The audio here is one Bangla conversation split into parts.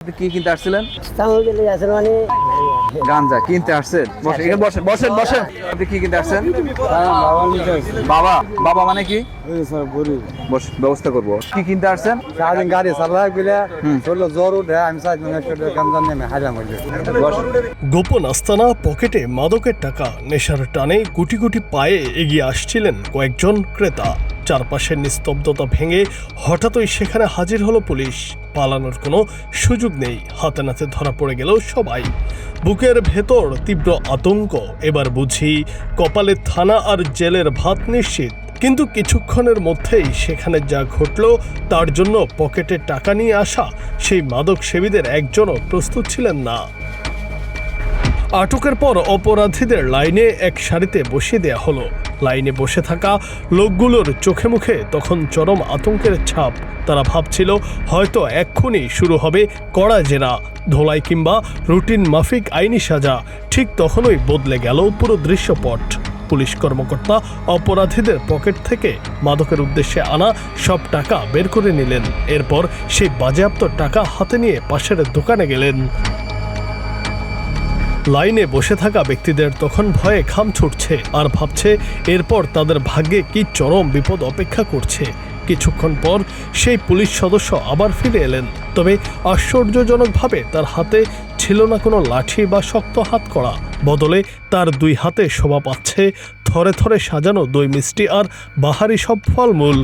কি কিনতে আসছিলেন? মানে গাঞ্জা কিনতে আসছেন? বসেন বসেন বসেন। আপনি কি কিনতে আসছেন? বাবা বাবা মানে কি? ব্যবস্থা করবো। কি কিনতে আসছেন? সারাদিন গাড়ি চালা গেলে চললো জ্বর উঠে আমি গাঞ্জা নেমে হাজাম হইলে। গোপন আস্তানা, পকেটে মাদকের টাকা, নেশার টানে গুটি গুটি পায়ে এগিয়ে আসছিলেন কয়েকজন ক্রেতা। চারপাশের নিস্তব্ধতা ভেঙে হঠাৎই সেখানে হাজির হলো পুলিশ। পালানোর কোনো সুযোগ নেই, হাতে নাতে ধরা পড়ে গেল সবাই। বুকের ভেতর তীব্র আতঙ্ক, এবার বুঝি কপালে থানা আর জেলের ভাত নিশ্চিত। কিন্তু কিছুক্ষণের মধ্যেই সেখানে যা ঘটল তার জন্য পকেটে টাকা নিয়ে আসা সেই মাদক সেবীদের একজনও প্রস্তুত ছিলেন না। আটকের পর অপরাধীদের লাইনে এক সারিতে বসিয়ে দেয়া হলো। লাইনে বসে থাকা লোকগুলোর চোখে মুখে তখন চরম আতঙ্কের ছাপ। তারা ভাবছিল হয়তো এক্ষুনি শুরু হবে কড়া জেরা, ধোলাই কিংবা রুটিন মাফিক আইনি সাজা। ঠিক তখনই বদলে গেল পুরো দৃশ্যপট। পুলিশ কর্মকর্তা অপরাধীদের পকেট থেকে মাদকের উদ্দেশ্যে আনা সব টাকা বের করে নিলেন। এরপর সেই বাজেয়াপ্ত টাকা হাতে নিয়ে পাশের দোকানে গেলেন। লাইনে বসে থাকা ব্যক্তিদের তখন ভয়ে খাম ছুটছে, আর ভাবছে এরপর তাদের ভাগ্যে কি চরম বিপদ অপেক্ষা করছে। কিছুক্ষণ পর সেই পুলিশ সদস্য আবার ফিরে এলেন, তবে আশ্চর্যজনকভাবে তার হাতে ছিল না কোনো লাঠি বা শক্ত হাতকড়া। বদলে তার দুই হাতে শোভা পাচ্ছে থরে থরে সাজানো দই মিষ্টি আর বাহারি সব ফলমূল।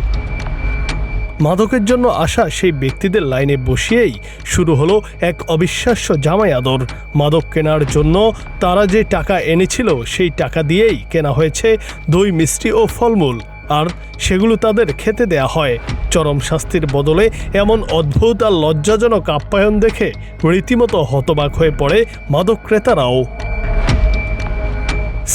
মাদকের জন্য আসা সেই ব্যক্তিদের লাইনে বসিয়েই শুরু হলো এক অবিশ্বাস্য জামাই আদর। মাদক কেনার জন্য তারা যে টাকা এনেছিল সেই টাকা দিয়েই কেনা হয়েছে দই মিষ্টি ও ফলমূল, আর সেগুলো তাদের খেতে দেয়া হয়। চরম শাস্তির বদলে এমন অদ্ভুত আর লজ্জাজনক আপ্যায়ন দেখে রীতিমতো হতবাক হয়ে পড়ে মাদক ক্রেতারাও।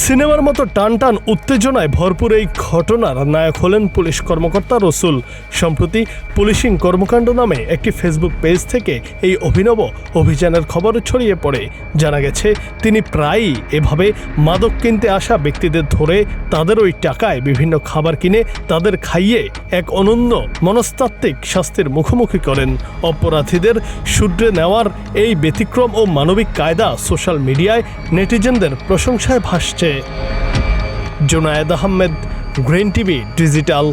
সিনেমার মতো টান টান উত্তেজনায় ভরপুর এই ঘটনার নায়ক হলেন পুলিশ কর্মকর্তা রসুল। সম্প্রতি পুলিশিং কর্মকাণ্ড নামে একটি ফেসবুক পেজ থেকে এই অভিনব অভিযানের খবর ছড়িয়ে পড়ে। জানা গেছে তিনি প্রায়ই এভাবে মাদক কিনতে আসা ব্যক্তিদের ধরে তাদের ওই টাকায় বিভিন্ন খাবার কিনে তাদের খাইয়ে এক অনন্য মনস্তাত্ত্বিক শাস্তির মুখোমুখি করেন। অপরাধীদের শুধরে নেওয়ার এই ব্যতিক্রম ও মানবিক কায়দা সোশ্যাল মিডিয়ায় নেটিজেনদের প্রশংসায় ভাসছে। Junaid Ahmed, green TV digital.